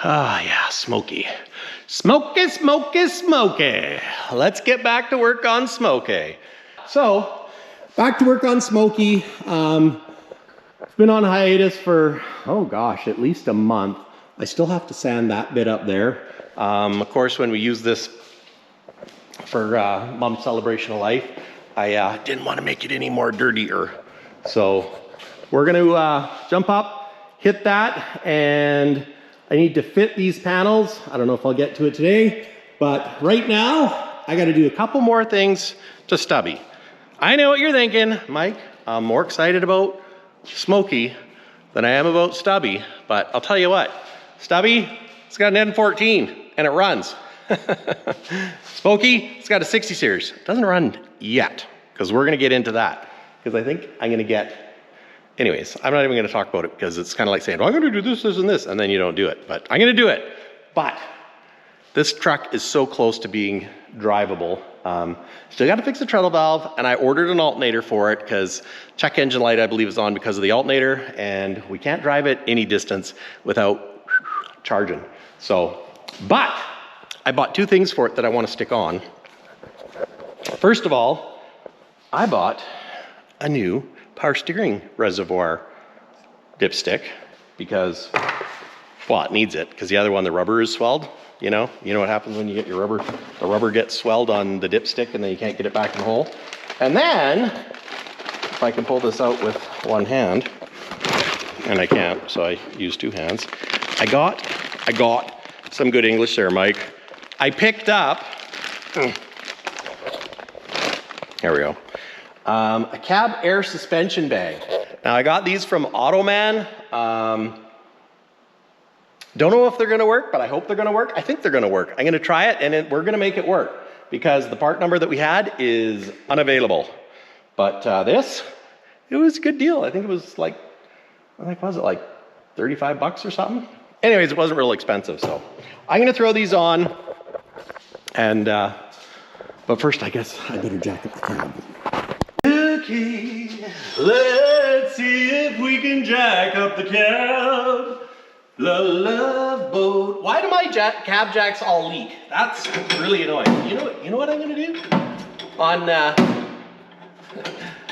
Ah, yeah, Smokey. Smokey, Smokey, Smokey. Let's get back to work on Smokey. So, back to work on Smokey. It's been on hiatus for, oh gosh, at least a month. I still have to sand that bit up there. Of course, when we use this for Mom's celebration of life, I didn't want to make it any more dirtier. So, we're gonna jump up, hit that, and I need to fit these panels. I don't know if I'll get to it today, but right now, I gotta do a couple more things to Stubby. I know what you're thinking, Mike. I'm more excited about Smokey than I am about Stubby, but I'll tell you what, Stubby, it's got an N14 and it runs. Smokey, it's got a 60 series. It doesn't run yet, because we're gonna get into that. Because I think I'm gonna get, anyways, I'm not even gonna talk about it because it's kind of like saying, well, I'm gonna do this, this, and this, and then you don't do it, but I'm gonna do it. But this truck is so close to being drivable. Still got to fix the treadle valve, and I ordered an alternator for it because check engine light, I believe, is on because of the alternator, and we can't drive it any distance without charging. So, but I bought two things for it that I want to stick on. First of all, I bought a new power steering reservoir dipstick because, well, it needs it because the other one, the rubber is swelled. You know what happens when you get your rubber, the rubber gets swelled on the dipstick and then you can't get it back in the hole. And then, if I can pull this out with one hand, and I can't, so I use two hands. I got some good English there, Mike. I picked up, there we go, a cab air suspension bag. Now I got these from Automan. Don't know if they're gonna work, but I hope they're gonna work. I think they're gonna work. I'm gonna try it and we're gonna make it work because the part number that we had is unavailable. But this, it was a good deal. I think it was like, was it like 35 bucks or something? Anyways, it wasn't real expensive, so. I'm gonna throw these on and, but first I guess I better jack up the cab. Okay, let's see if we can jack up the cab. The Love Boat. Why do my cab jacks all leak? That's really annoying. You know what I'm gonna do? On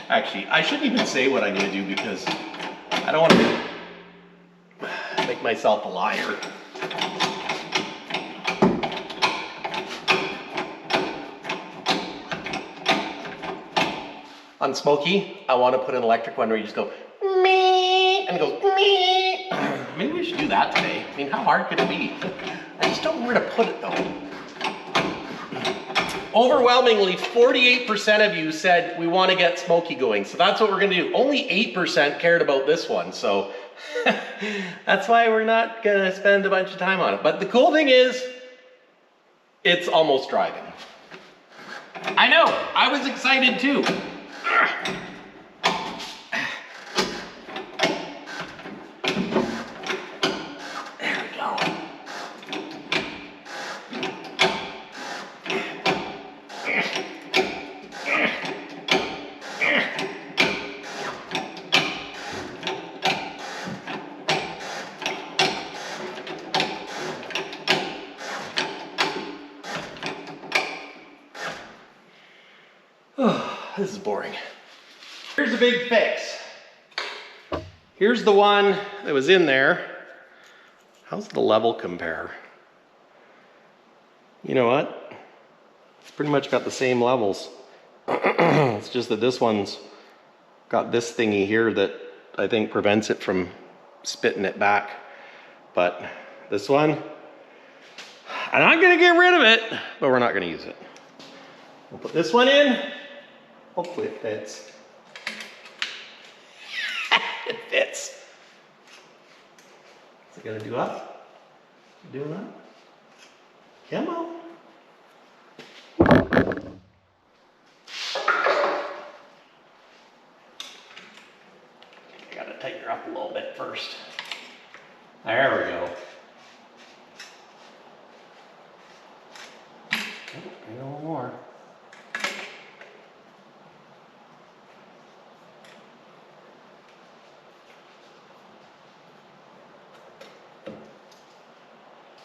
actually, I shouldn't even say what I'm gonna do because I don't want to make myself a liar. On Smokey, I want to put an electric one where you just go me and it goes me. Maybe we should do that today. I mean, how hard could it be? I just don't know where to put it though. Overwhelmingly, 48% of you said we want to get Smokey going. So that's what we're going to do. Only 8% cared about this one. So that's why we're not going to spend a bunch of time on it. But the cool thing is, it's almost driving. I know, I was excited too. This is boring. Here's a big fix. Here's the one that was in there. How's the level compare? You know what? It's pretty much got the same levels. It's just that this one's got this thingy here that I think prevents it from spitting it back. But this one, I'm not gonna get rid of it, but we're not gonna use it. We'll put this one in. Hopefully it fits. It fits. Is it gonna do up? You doing that? Come on. Gotta tighten her up a little bit first. There we go. Oh, a little more.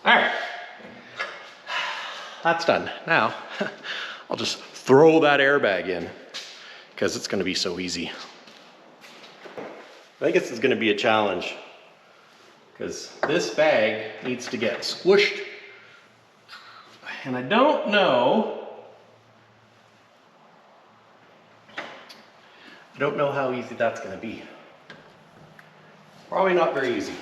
All right, that's done. Now, I'll just throw that airbag in because it's gonna be so easy. I think this is gonna be a challenge because this bag needs to get squished. And I don't know how easy that's gonna be. Probably not very easy.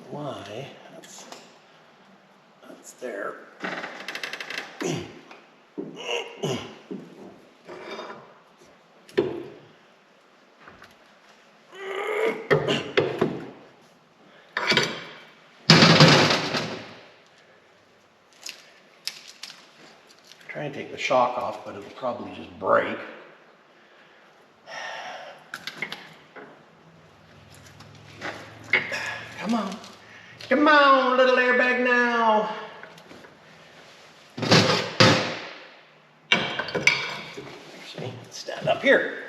Why? That's there. Try and take the shock off, but it'll probably just break. Come on. Come on, little airbag now. Actually, let's stand up here.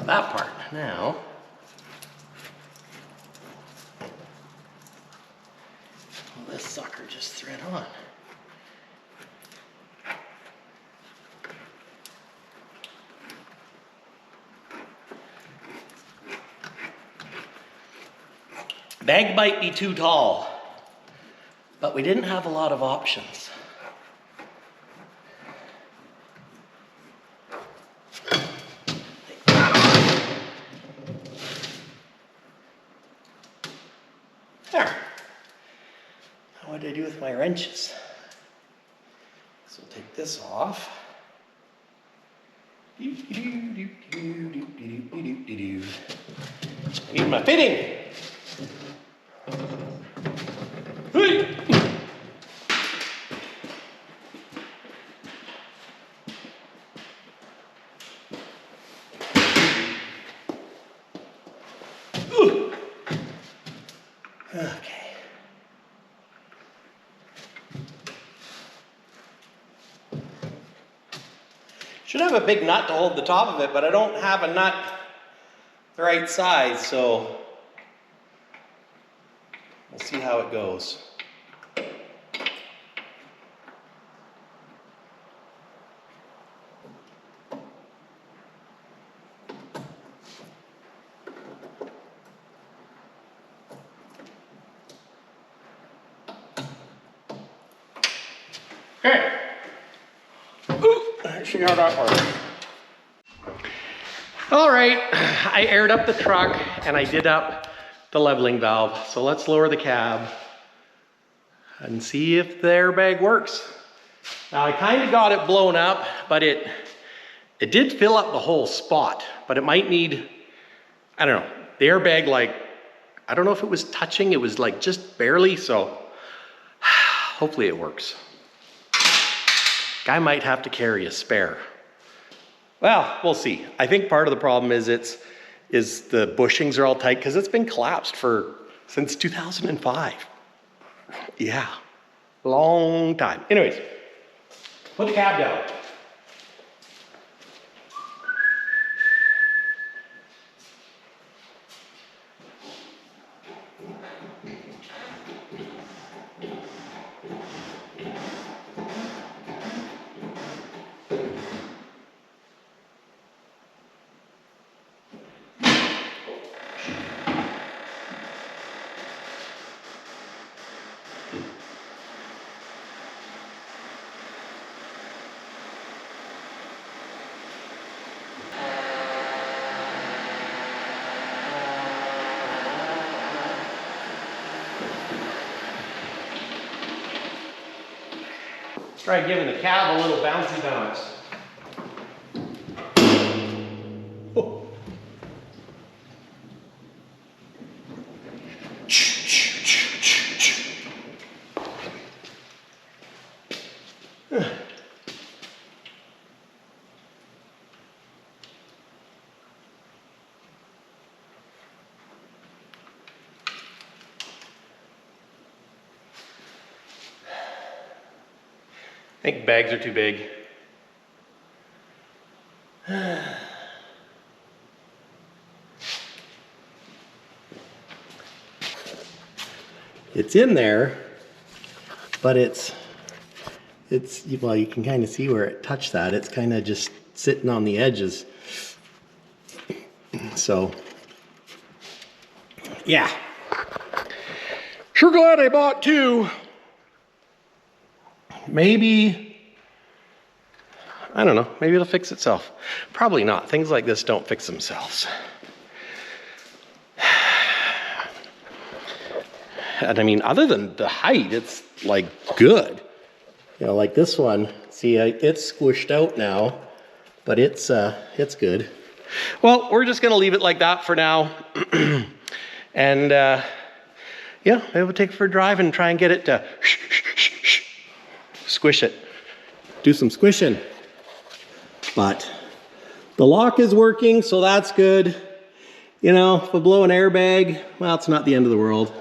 That part. Now, well, this sucker just thread on. Bag might be too tall, but we didn't have a lot of options. There. Now what do I do with my wrenches? So we'll take this off. I need my fitting. Hey. Okay. Should have a big nut to hold the top of it, but I don't have a nut the right size, so we'll see how it goes. Okay. Let's see how that works. All right, I aired up the truck and I did up the leveling valve. So let's lower the cab and see if the airbag works. Now I kind of got it blown up, but it did fill up the whole spot, but it might need, I don't know, the airbag, like, I don't know if it was touching, it was like just barely, so hopefully it works. Guy might have to carry a spare. Well, we'll see. I think part of the problem is the bushings are all tight because it's been collapsed since 2005. Yeah, long time. Anyways, put the cab down. Try giving the cab a little bouncy bounce. Oh. I think bags are too big. It's in there, but it's well, you can kind of see where it touched that. It's kind of just sitting on the edges. So, yeah. Sure glad I bought two. Maybe, I don't know, maybe it'll fix itself. Probably not. Things like this don't fix themselves. And I mean, other than the height, it's like good. You know, like this one, see, it's squished out now, but it's good. Well, we're just gonna leave it like that for now. And yeah, maybe we'll take it for a drive and try and get it to squish it. Do some squishing. But the lock is working, so that's good. You know, if I blow an airbag, well, it's not the end of the world.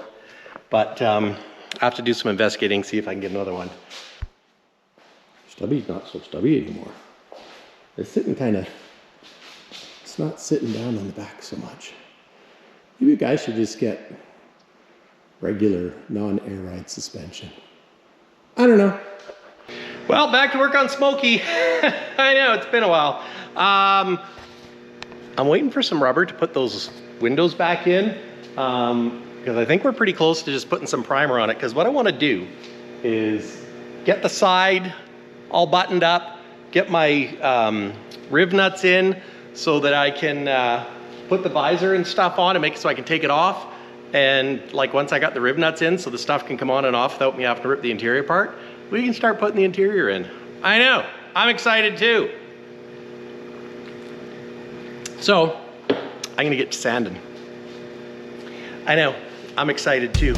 But I have to do some investigating, see if I can get another one. Stubby's not so stubby anymore. It's sitting kind of, it's not sitting down on the back so much. Maybe you guys should just get regular non-air ride suspension. I don't know. Well, back to work on Smokey. I know, it's been a while. I'm waiting for some rubber to put those windows back in, because I think we're pretty close to just putting some primer on it, because what I want to do is get the side all buttoned up, get my riv nuts in so that I can put the visor and stuff on and make it so I can take it off. And like once I got the riv nuts in so the stuff can come on and off without me having to rip the interior apart, we can start putting the interior in. I know, I'm excited too. So, I'm gonna get to sanding. I know, I'm excited too.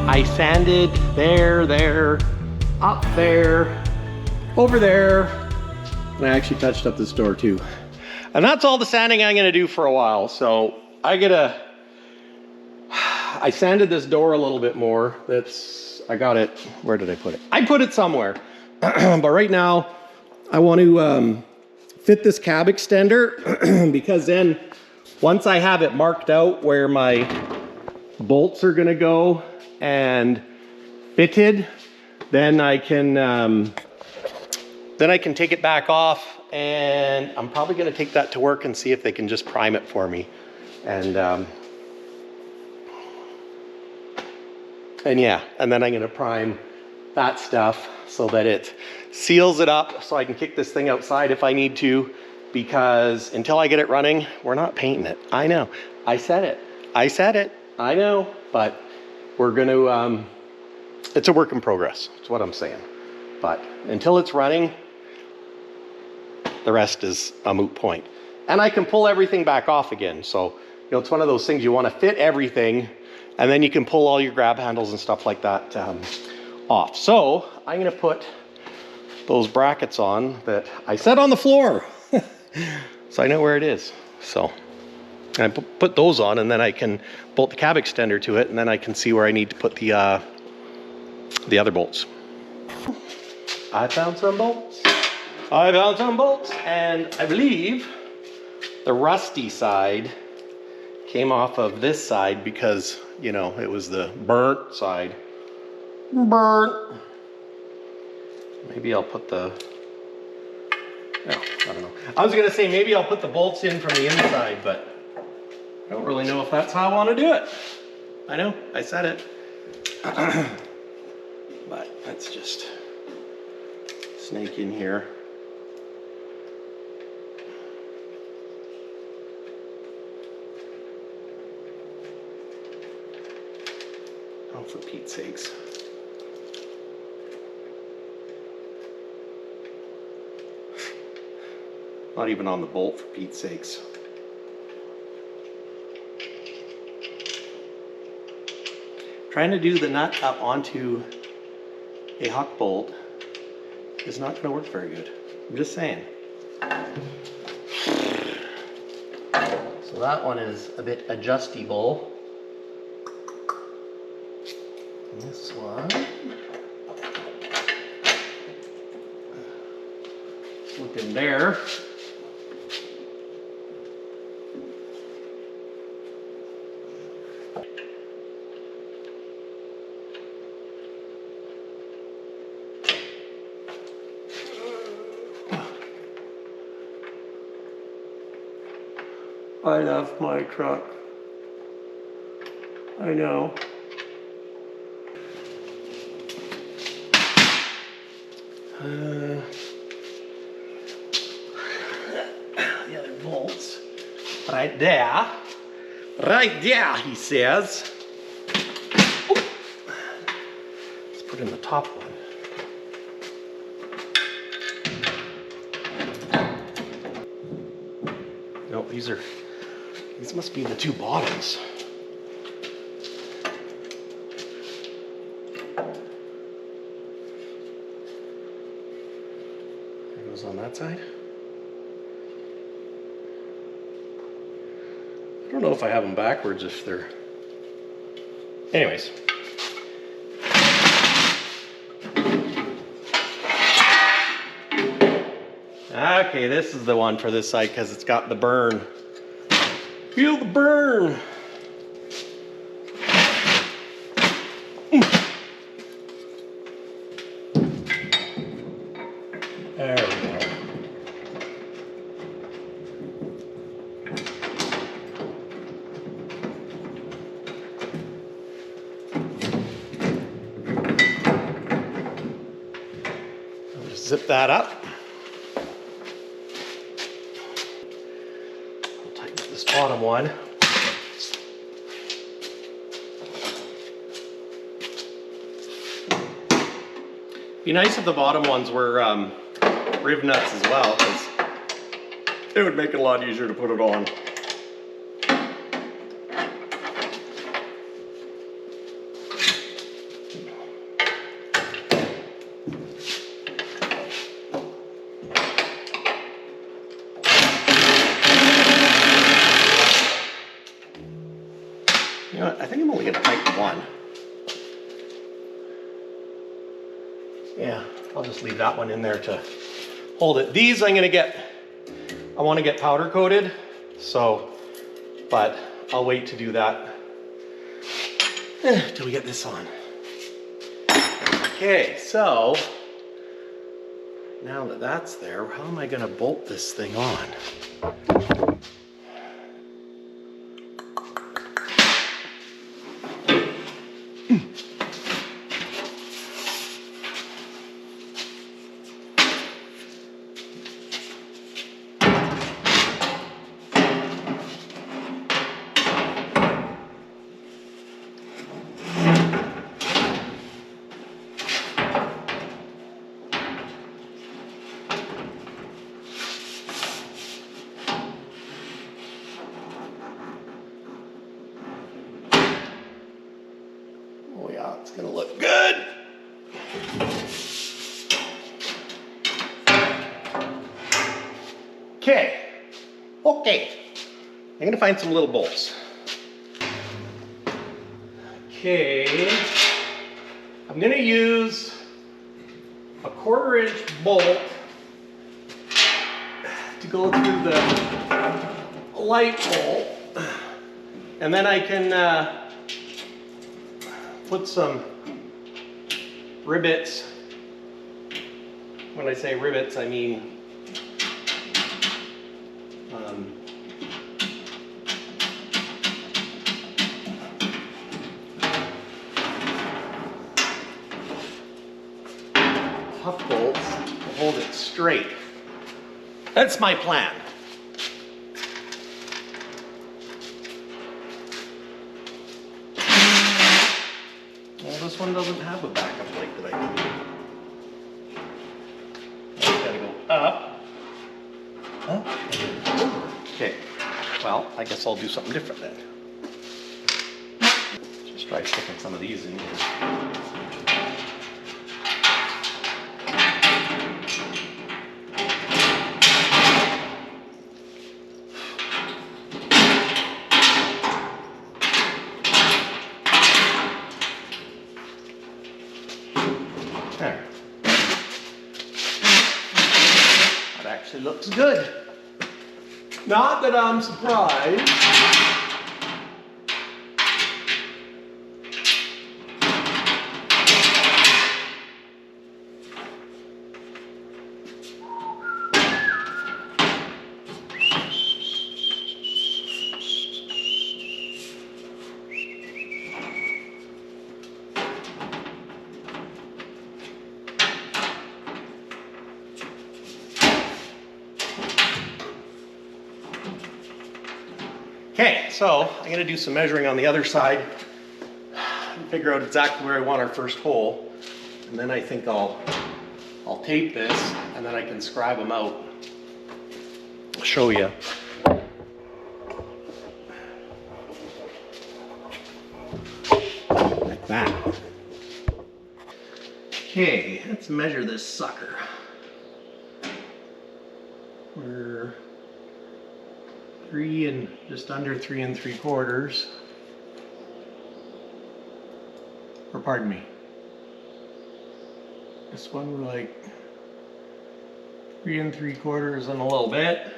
I sanded there, up there, over there, and I actually touched up this door too. And that's all the sanding I'm gonna do for a while. So I sanded this door a little bit more. I got it, where did I put it? I put it somewhere. But right now, I want to fit this cab extender because then once I have it marked out where my bolts are gonna go and fitted, then I can take it back off, and I'm probably gonna take that to work and see if they can just prime it for me. And And yeah, and then I'm gonna prime that stuff so that it seals it up so I can kick this thing outside if I need to, because until I get it running, we're not painting it. I know, I said it, I know, but we're gonna, it's a work in progress, that's what I'm saying. But until it's running, the rest is a moot point. And I can pull everything back off again. So, you know, it's one of those things you want to fit everything, and then you can pull all your grab handles and stuff like that off. So I'm going to put those brackets on that I set on the floor. So I know where it is. So I put those on, and then I can bolt the cab extender to it, and then I can see where I need to put the other bolts. I found some bolts. And I believe the rusty side came off of this side because, you know, it was the burnt side. Burnt. Maybe I'll put the, oh, I don't know. I was gonna say maybe I'll put the bolts in from the inside, but I don't really know if that's how I want to do it. I know, I said it. But let's just snake in here. Oh, for Pete's sakes. Not even on the bolt, for Pete's sakes. Trying to do the nut up onto a huck bolt is not going to work very good. I'm just saying. So that one is a bit adjustable. This one. Look in there. I love my truck. I know. The other bolts. Right there. Right there, he says. Ooh. Let's put in the top one. No, these must be the two bottoms. There goes on that side. I don't know if I have them backwards, if they're... Anyways. Okay, this is the one for this side because it's got the burn. Feel the burn. There we go. I'll just zip that up. Bottom one. Be nice if the bottom ones were rib nuts as well, because it would make it a lot easier to put it on. You know what, I think I'm only going to tighten one. Yeah, I'll just leave that one in there to hold it. These I'm going to get, I want to get powder coated, so, but I'll wait to do that till we get this on. Okay, so now that that's there, how am I going to bolt this thing on? Oh, it's gonna look good. Okay. I'm gonna find some little bolts. Okay. I'm gonna use a 1/4-inch bolt to go through the light bolt, and then I can put some rivets. When I say rivets, I mean puff bolts to hold it straight. That's my plan. Well, this one doesn't have a backup plate that I can. It's gotta go up. Huh? Okay. Well, I guess I'll do something different then. Just try sticking some of these in here. There. That actually looks good. Not that I'm surprised. Okay, so I'm going to do some measuring on the other side and figure out exactly where I want our first hole, and then I think I'll tape this, and then I can scribe them out. I'll show you. Like that. Okay, let's measure this sucker. We're just under 3 3/4. Or pardon me. This one we're like 3 3/4 and a little bit.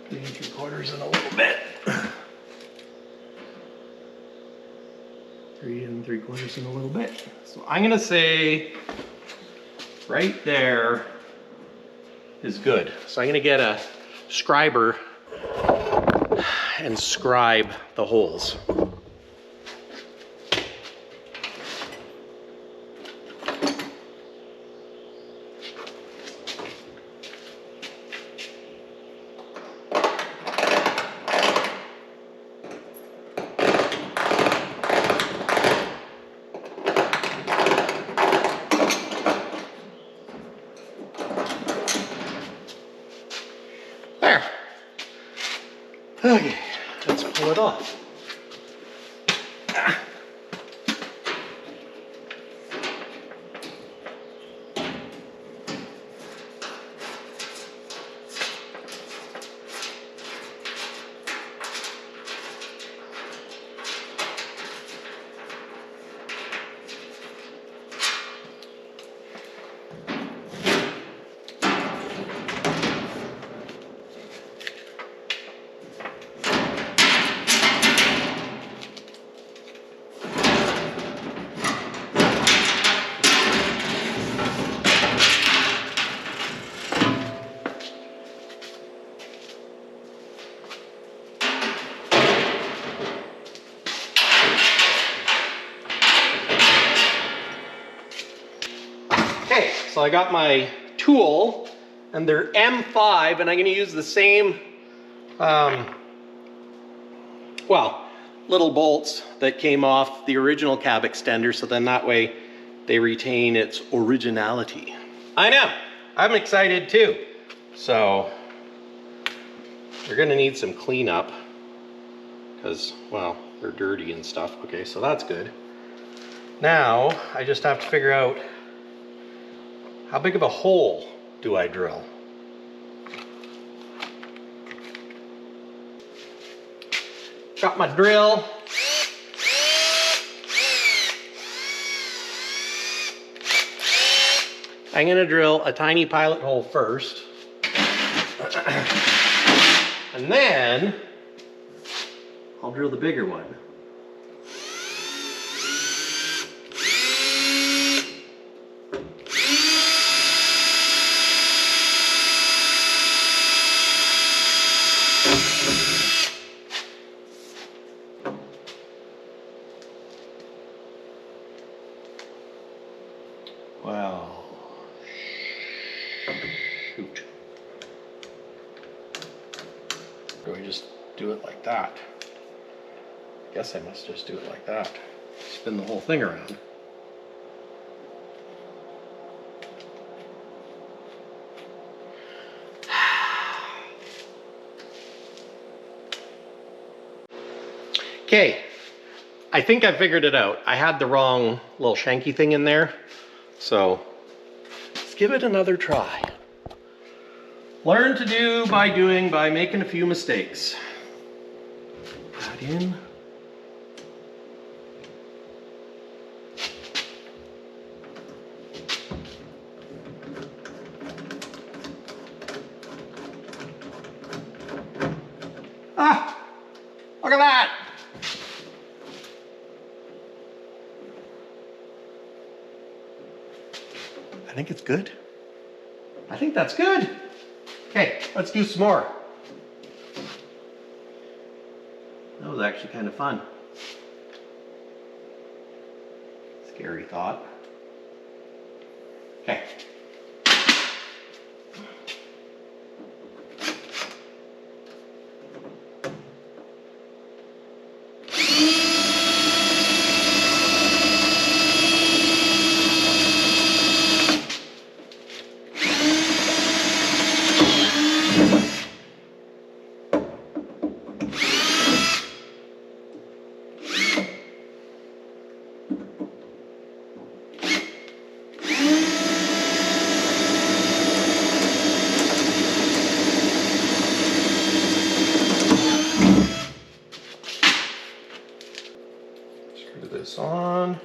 3 3/4 and a little bit. 3 3/4 and a little bit. So I'm gonna say right there is good. So I'm gonna get a scriber and scribe the holes. There. Okay, let's pull it off. Okay, so I got my tool, and they're M5, and I'm going to use the same, little bolts that came off the original cab extender, so then that way they retain its originality. I know, I'm excited too. So we're going to need some cleanup, because, well, or dirty and stuff. Okay, so that's good. Now I just have to figure out how big of a hole do I drill. Got my drill. I'm gonna drill a tiny pilot hole first. And then I'll drill the bigger one. Well, shoot. Do I just do it like that? Guess I must just do it like that. Spin the whole thing around. Okay, I think I figured it out. I had the wrong little shanky thing in there. So let's give it another try. Learn to do by doing, by making a few mistakes. That in. Ah, look at that. I think it's good. I think that's good. Okay, let's do some more. That was actually kind of fun. Scary thought. Okay. Screw this on.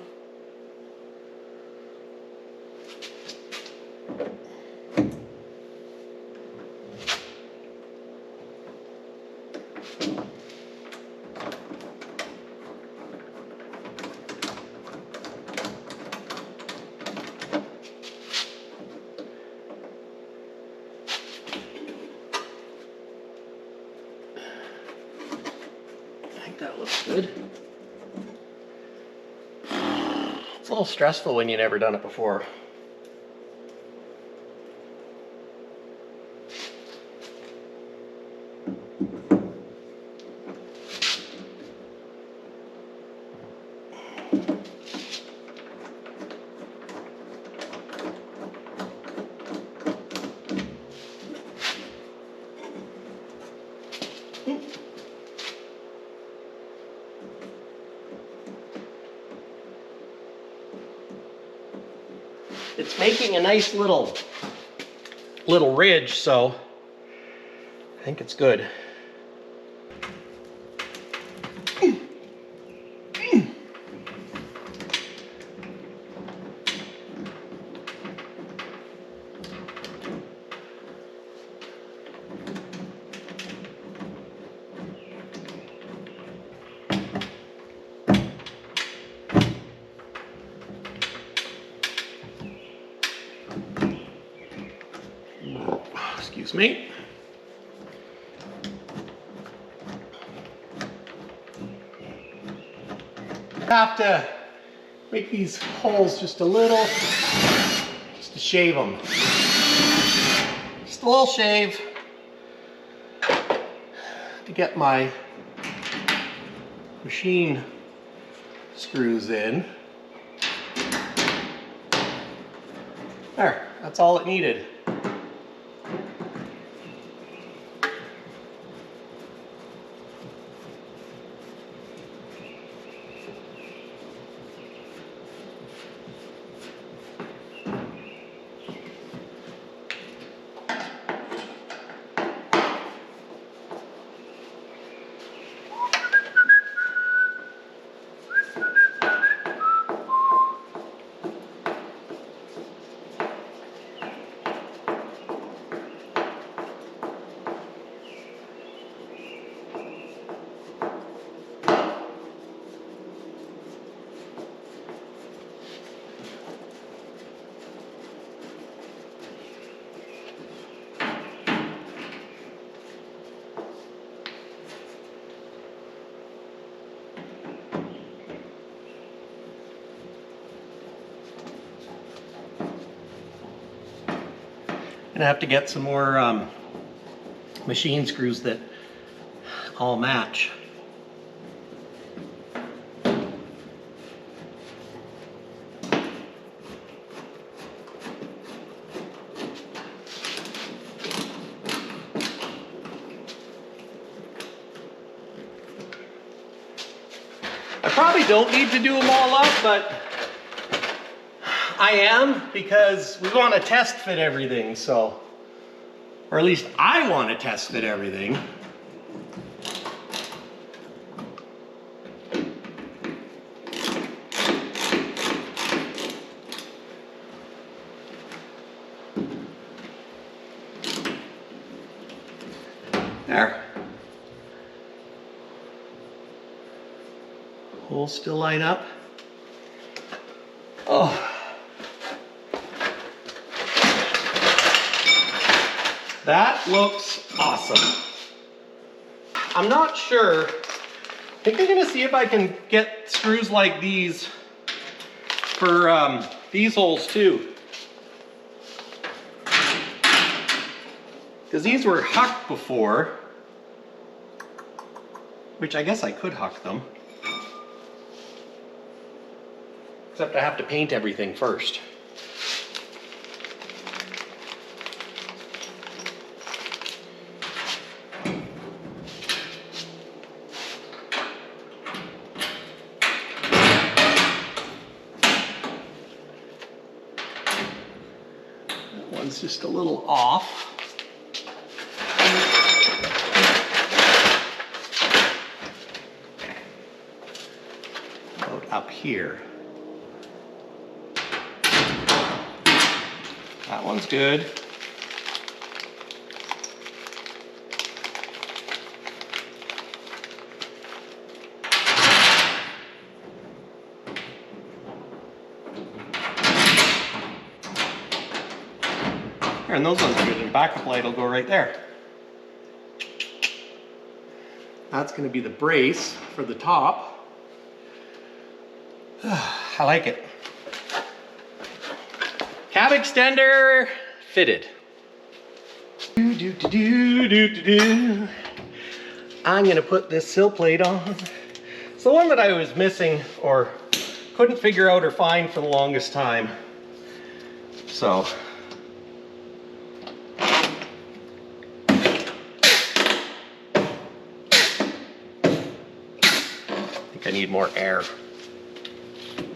I think that looks good. It's a little stressful when you've never done it before. It's making a nice little ridge, so I think it's good. Excuse me. Have to make these holes just a little, just to shave them. Just a little shave to get my machine screws in. There, that's all it needed. gonna have to get some more machine screws that all match. I probably don't need to do them all up, but I am, because we want to test fit everything, so, or at least I want to test fit everything. There. Holes still line up. Oh. That looks awesome. I'm not sure. I think I'm gonna see if I can get screws like these for these holes too. Because these were hucked before, which I guess I could huck them. Except I have to paint everything first. That one's just a little off. About up here. That one's good. And those ones are good, and backup light will go right there. That's going to be the brace for the top. I like it. Cab extender fitted. I'm going to put this sill plate on. It's the one that I was missing or couldn't figure out or find for the longest time. So. I need more air.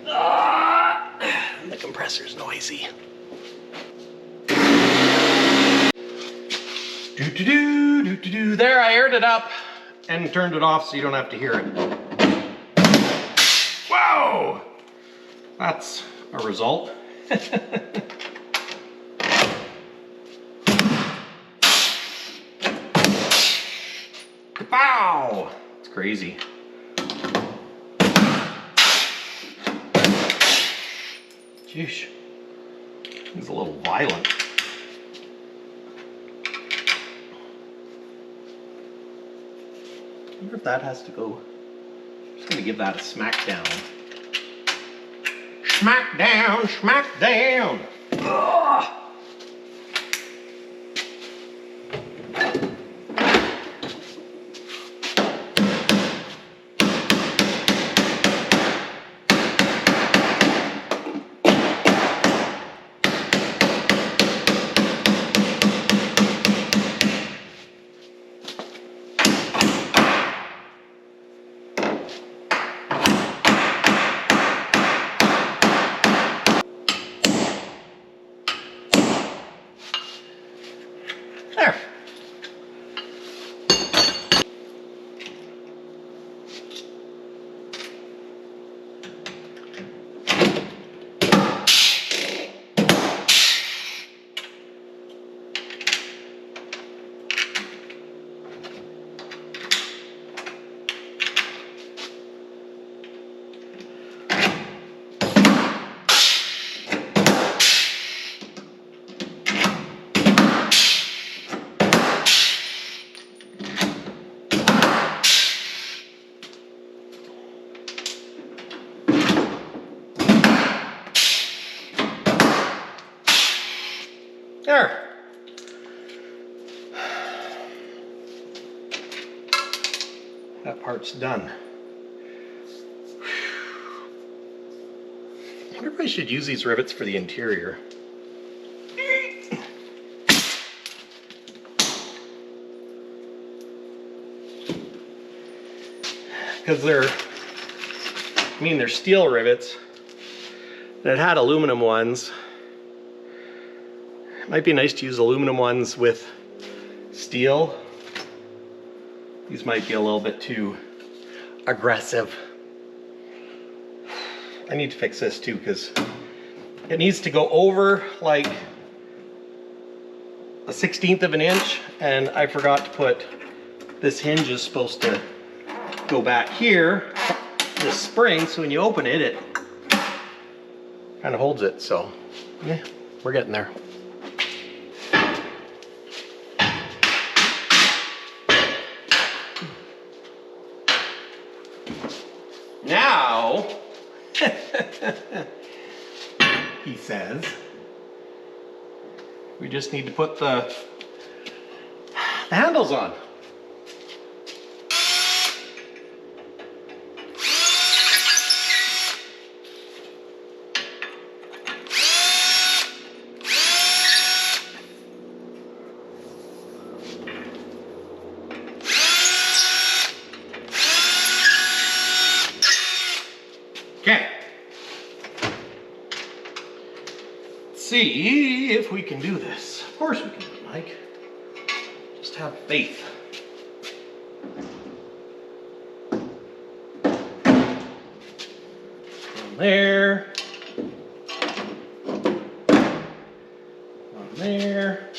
The compressor's noisy. There, I aired it up and turned it off so you don't have to hear it. Whoa! That's a result. Wow! It's crazy. Jeez, he's a little violent. I wonder if that has to go. I'm just gonna give that a smack down. Smack down, smack down. Ugh. that part's done. I wonder if I should use these rivets for the interior. Because they're steel rivets that had aluminum ones. It might be nice to use aluminum ones with steel. These might be a little bit too aggressive. I need to fix this too, because it needs to go over like 1/16 of an inch, and I forgot to put, this hinge is supposed to go back here, this spring, so when you open it, it kind of holds it. So yeah, we're getting there. Now, he says, we just need to put the handles on. Okay. Let's see if we can do this. Of course we can do it, Mike. Just have faith. On there. On there.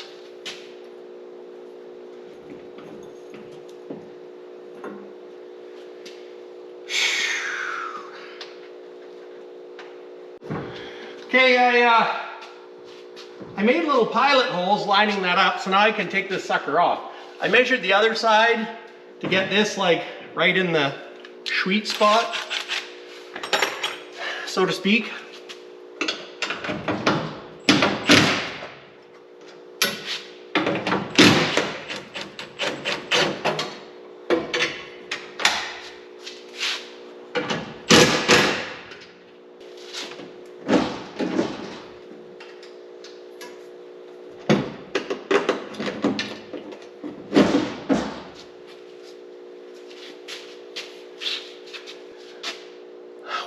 Okay, I made little pilot holes lining that up, so now I can take this sucker off. I measured the other side to get this like right in the sweet spot, so to speak.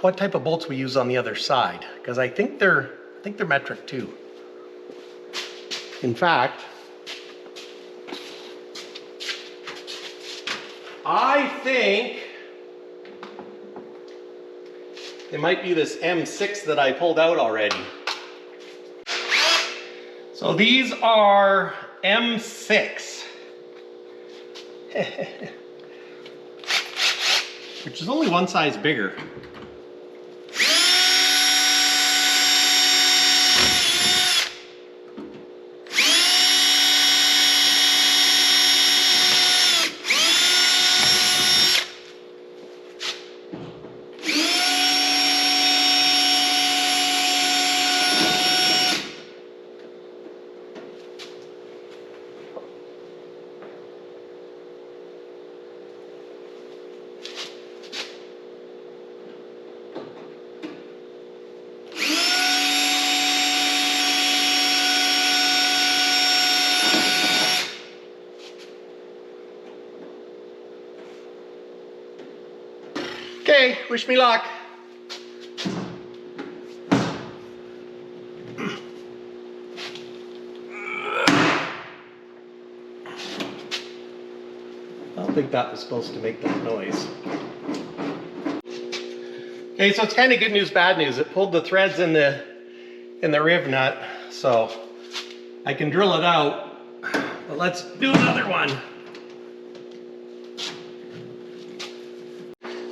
What type of bolts we use on the other side, because I think they're metric too. In fact, I think it might be this M6 that I pulled out already. So these are M6. Which is only one size bigger. Okay, wish me luck. I don't think that was supposed to make that noise. Okay, so it's kind of good news, bad news. It pulled the threads in the rib nut, so I can drill it out. But let's do another one.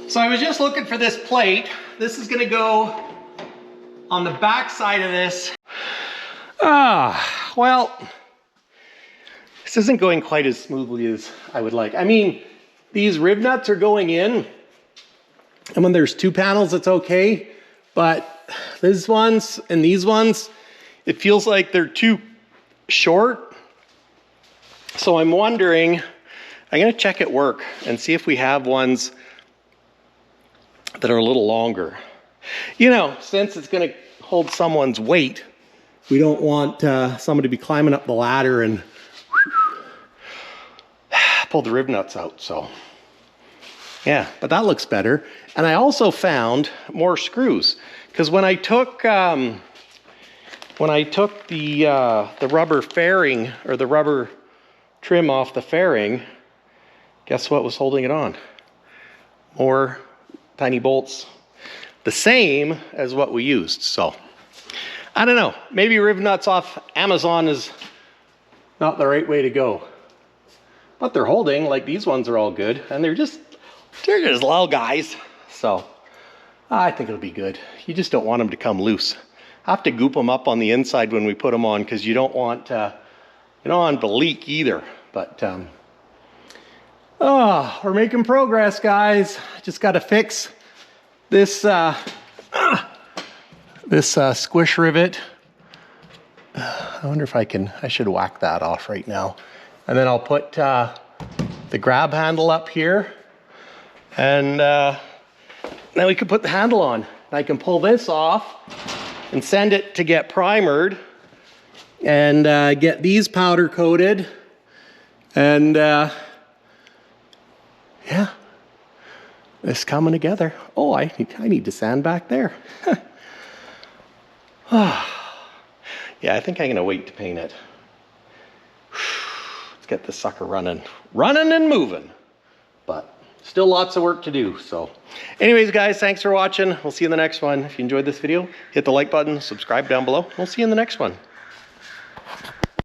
So I was just looking for this plate. This is gonna go on the back side of this. Well, this isn't going quite as smoothly as I would like. I mean, these rib nuts are going in, and when there's two panels, it's okay. But these ones and these ones, it feels like they're too short. So I'm wondering, I'm gonna check at work and see if we have ones that are a little longer. You know, since it's gonna hold someone's weight, we don't want somebody to be climbing up the ladder and pull the rib nuts out, so. Yeah, but that looks better. And I also found more screws, because when I took the rubber fairing, or the rubber trim off the fairing, guess what was holding it on? More tiny bolts, the same as what we used. So I don't know, maybe rib nuts off Amazon is not the right way to go, but they're holding. Like, these ones are all good, and they're just little guys, so I think it'll be good. You just don't want them to come loose. I have to goop them up on the inside when we put them on, because you don't want to leak either. But we're making progress, guys. Just got to fix this squish rivet. I wonder if I should whack that off right now, and then I'll put the grab handle up here, and then we can put the handle on. And I can pull this off and send it to get primered, and get these powder coated, and yeah, it's coming together. Oh, I need to sand back there. Yeah, I think I'm gonna wait to paint it. Let's get this sucker running and moving, but still lots of work to do. So anyways, guys, thanks for watching. We'll see you in the next one. If you enjoyed this video, hit the like button, subscribe down below. We'll see you in the next one.